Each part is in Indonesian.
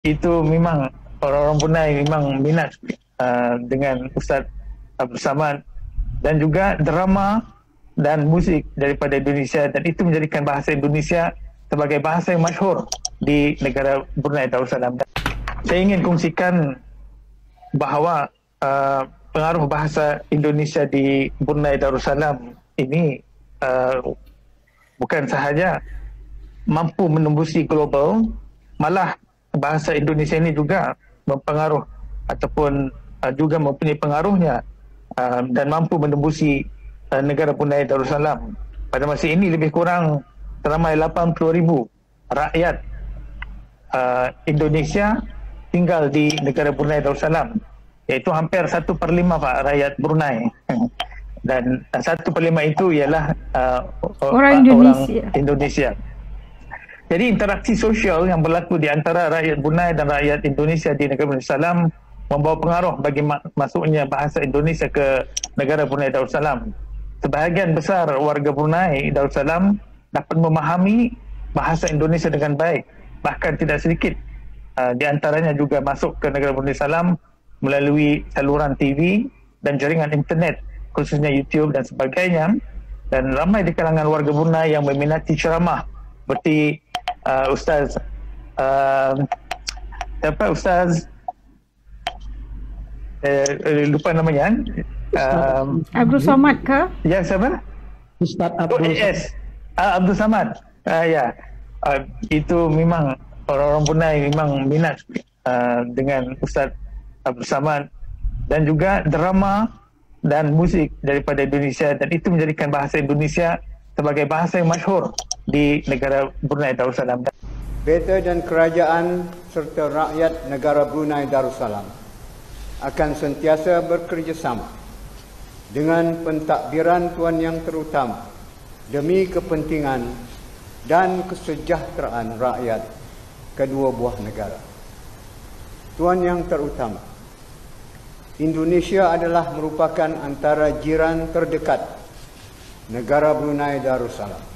Itu memang orang-orang Brunei memang minat dengan Ustaz Abdul Samad, dan juga drama dan musik daripada Indonesia, dan itu menjadikan bahasa Indonesia sebagai bahasa yang masyhur di negara Brunei Darussalam. Saya ingin kongsikan bahawa pengaruh bahasa Indonesia di Brunei Darussalam ini bukan sahaja mampu menembusi global, malah bahasa Indonesia ini juga mempengaruh ataupun juga mempunyai pengaruhnya dan mampu menembusi negara Brunei Darussalam. Pada masa ini lebih kurang seramai 80,000 rakyat Indonesia tinggal di negara Brunei Darussalam, iaitu hampir 1/5 Pak, rakyat Brunei. Dan 1/5 itu ialah Orang Indonesia. Jadi interaksi sosial yang berlaku di antara rakyat Brunei dan rakyat Indonesia di negara Brunei Darussalam membawa pengaruh bagi masuknya bahasa Indonesia ke negara Brunei Darussalam. Sebahagian besar warga Brunei Darussalam dapat memahami bahasa Indonesia dengan baik. Bahkan tidak sedikit di antaranya juga masuk ke negara Brunei Darussalam melalui saluran TV dan jaringan internet, khususnya YouTube dan sebagainya. Dan ramai di kalangan warga Brunei yang meminati ceramah seperti Ustaz lupa namanya, Abdul Samad ke? ya, siapa? Ustaz Abdul Yes, Abdul Samad. Ya, itu memang orang-orang Brunei memang minat dengan Ustaz Abdul Samad, dan juga drama dan musik daripada Indonesia, dan itu menjadikan bahasa Indonesia sebagai bahasa yang masyhur di negara Brunei Darussalam. Beta dan kerajaan serta rakyat negara Brunei Darussalam akan sentiasa bekerjasama dengan pentadbiran Tuan Yang Terutama demi kepentingan dan kesejahteraan rakyat kedua buah negara. Tuan Yang Terutama, Indonesia adalah merupakan antara jiran terdekat negara Brunei Darussalam.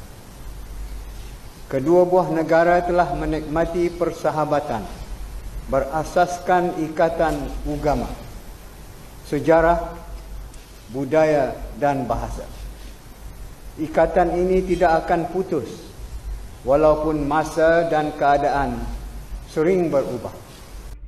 Kedua buah negara telah menikmati persahabatan berasaskan ikatan agama, sejarah, budaya dan bahasa. Ikatan ini tidak akan putus walaupun masa dan keadaan sering berubah.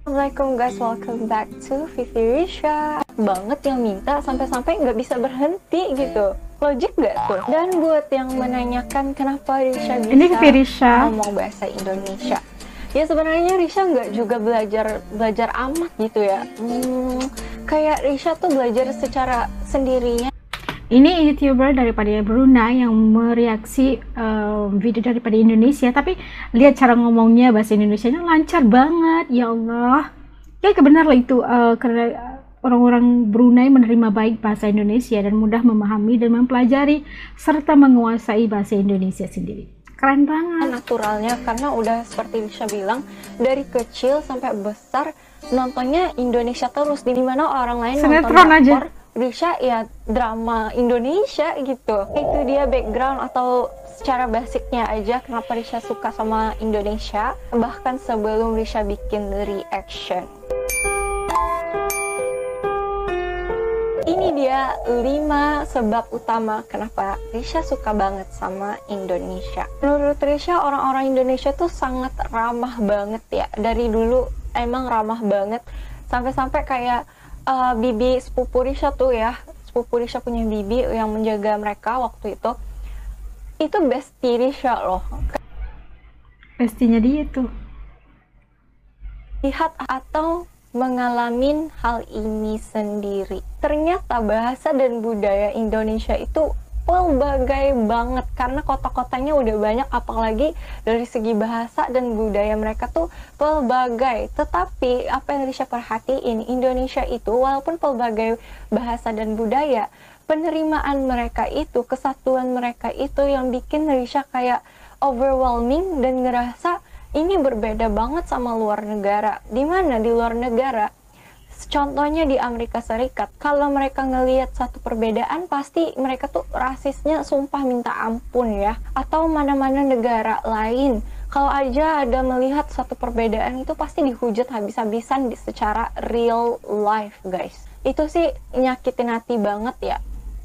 Assalamualaikum guys, welcome back to Vivi Risha. Banget yang minta sampai-sampai nggak bisa berhenti gitu. Logik nggak tuh? Dan buat yang menanyakan kenapa Risha bisa ngomong bahasa Indonesia, ya sebenarnya Risha nggak juga belajar amat gitu ya. Kayak Risha tuh belajar secara sendirinya. Ini YouTuber daripada Brunei yang mereaksi video daripada Indonesia, tapi lihat cara ngomongnya, bahasa Indonesianya lancar banget, ya Allah. Ya benar lah itu, karena orang-orang Brunei menerima baik bahasa Indonesia dan mudah memahami dan mempelajari serta menguasai bahasa Indonesia sendiri. Keren banget. Naturalnya, karena udah seperti Risha bilang, dari kecil sampai besar nontonnya Indonesia terus, di mana orang lain sinetron nonton aja. Risha ya drama Indonesia gitu. Itu dia background atau secara basicnya aja kenapa Risha suka sama Indonesia, bahkan sebelum Risha bikin reaction. Ini dia 5 sebab utama kenapa Risha suka banget sama Indonesia. Menurut Risha, orang-orang Indonesia tuh sangat ramah banget ya. Dari dulu emang ramah banget. Sampai-sampai kayak bibi sepupu Risha tuh ya. Sepupu Risha punya bibi yang menjaga mereka waktu itu. Itu bestie Risha loh. Bestinya dia tuh. Lihat atau mengalami hal ini sendiri. Ternyata bahasa dan budaya Indonesia itu pelbagai banget, karena kota-kotanya udah banyak, apalagi dari segi bahasa dan budaya mereka tuh pelbagai. Tetapi apa yang Risha perhatiin, Indonesia itu walaupun pelbagai bahasa dan budaya, penerimaan mereka itu, kesatuan mereka itu yang bikin Risha kayak overwhelming dan ngerasa ini berbeda banget sama luar negara. Dimana di luar negara, contohnya di Amerika Serikat, kalau mereka ngelihat satu perbedaan, pasti mereka tuh rasisnya sumpah minta ampun ya. Atau mana-mana negara lain, Kalau aja ada melihat suatu perbedaan itu pasti dihujat habis-habisan secara real life guys. Itu sih nyakitin hati banget ya.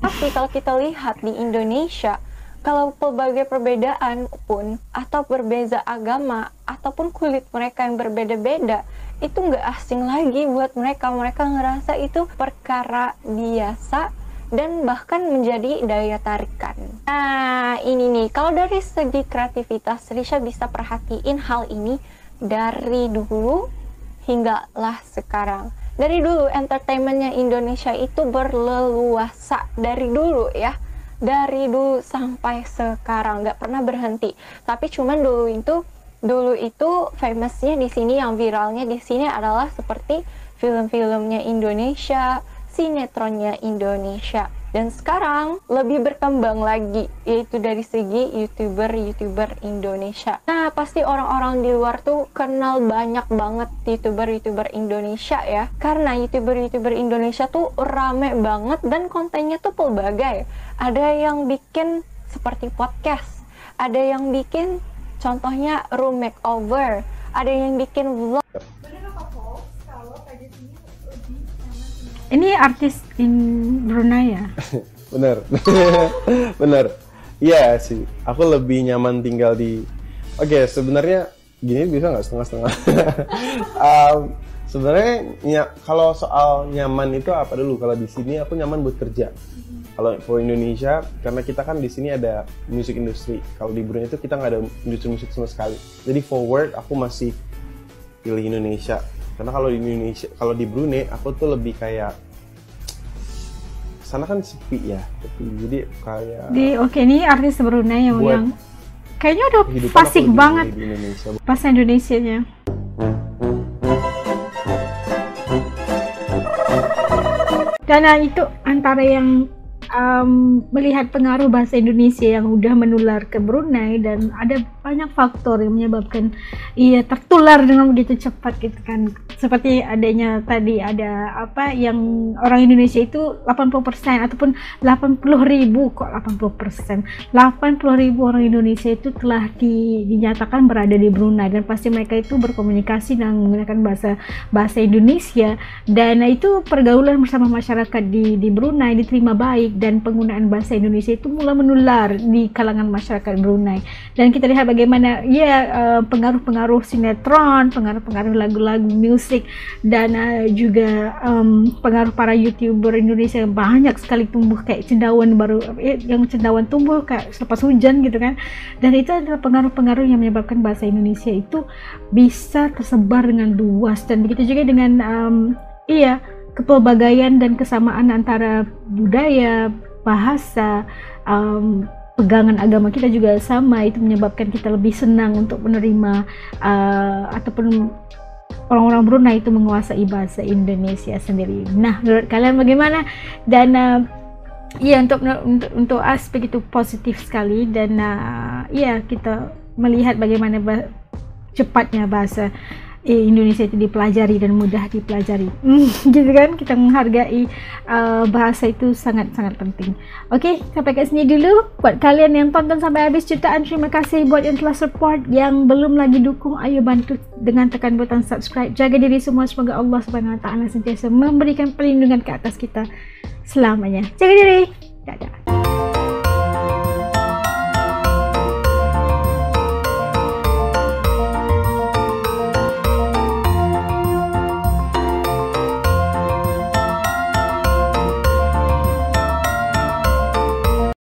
Tapi kalau kita lihat di Indonesia, kalau pelbagai perbedaan pun, atau berbeza agama, ataupun kulit mereka yang berbeda-beda, itu nggak asing lagi buat mereka. Mereka ngerasa itu perkara biasa, dan bahkan menjadi daya tarikan. Nah, ini nih, kalau dari segi kreativitas, Risha bisa perhatiin hal ini dari dulu hinggalah sekarang. Dari dulu, entertainmentnya Indonesia itu berleluasa. Dari dulu ya. Dari dulu sampai sekarang nggak pernah berhenti. Tapi cuman dulu itu famousnya di sini, yang viralnya di sini adalah seperti film-filmnya Indonesia, sinetronnya Indonesia. Dan sekarang lebih berkembang lagi, yaitu dari segi YouTuber Indonesia. Nah, pasti orang-orang di luar tuh kenal banyak banget YouTuber Indonesia ya. Karena YouTuber Indonesia tuh rame banget dan kontennya tuh pelbagai. Ada yang bikin seperti podcast, ada yang bikin contohnya room makeover, ada yang bikin vlog. Ini artis in Brunei ya? Bener. Bener. Iya sih, aku lebih nyaman tinggal di... Oke, sebenarnya gini bisa nggak setengah-setengah? Sebenarnya kalau soal nyaman itu apa dulu? Kalau di sini aku nyaman buat kerja. Kalau for Indonesia, karena kita kan di sini ada music industry. Kalau di Brunei itu kita nggak ada industri musik sama sekali. Jadi for work aku masih pilih Indonesia. Karena kalau di Indonesia, kalau di Brunei aku tuh lebih kayak sana kan sepi ya, jadi kayak ini artis Brunei yang kayaknya udah fasih banget bahasa Indonesianya. Dan itu antara yang melihat pengaruh bahasa Indonesia yang udah menular ke Brunei, dan ada banyak faktor yang menyebabkan ia tertular dengan begitu cepat gitu kan. Seperti adanya tadi ada apa yang orang Indonesia itu 80% ataupun 80.000 kok 80%. 80.000 orang Indonesia itu telah dinyatakan berada di Brunei, dan pasti mereka itu berkomunikasi dan menggunakan bahasa Indonesia, dan itu pergaulan bersama masyarakat di Brunei diterima baik, dan penggunaan bahasa Indonesia itu mulai menular di kalangan masyarakat Brunei. Dan kita lihat bagaimana pengaruh-pengaruh sinetron, pengaruh-pengaruh lagu-lagu musik, dan juga pengaruh para YouTuber Indonesia yang banyak sekali tumbuh kayak cendawan yang cendawan tumbuh kayak selepas hujan gitu kan. Dan itu adalah pengaruh-pengaruh yang menyebabkan bahasa Indonesia itu bisa tersebar dengan luas. Dan begitu juga dengan kepelbagaian dan kesamaan antara budaya, bahasa, pegangan agama kita juga sama. Itu menyebabkan kita lebih senang untuk menerima ataupun orang-orang Brunei itu menguasai bahasa Indonesia sendiri. Nah, menurut kalian bagaimana? Dan untuk aspek itu positif sekali, dan kita melihat bagaimana cepatnya bahasa Indonesia itu dipelajari dan mudah dipelajari, gitu kan. Kita menghargai bahasa itu sangat-sangat penting. Oke, sampai ke sini dulu. Buat kalian yang tonton sampai habis, jutaan terima kasih. Buat yang telah support, yang belum lagi dukung, ayo bantu dengan tekan butang subscribe. Jaga diri semua, semoga Allah Subhanahu Wa Taala sentiasa memberikan perlindungan ke atas kita selamanya. Jaga diri. Dadah.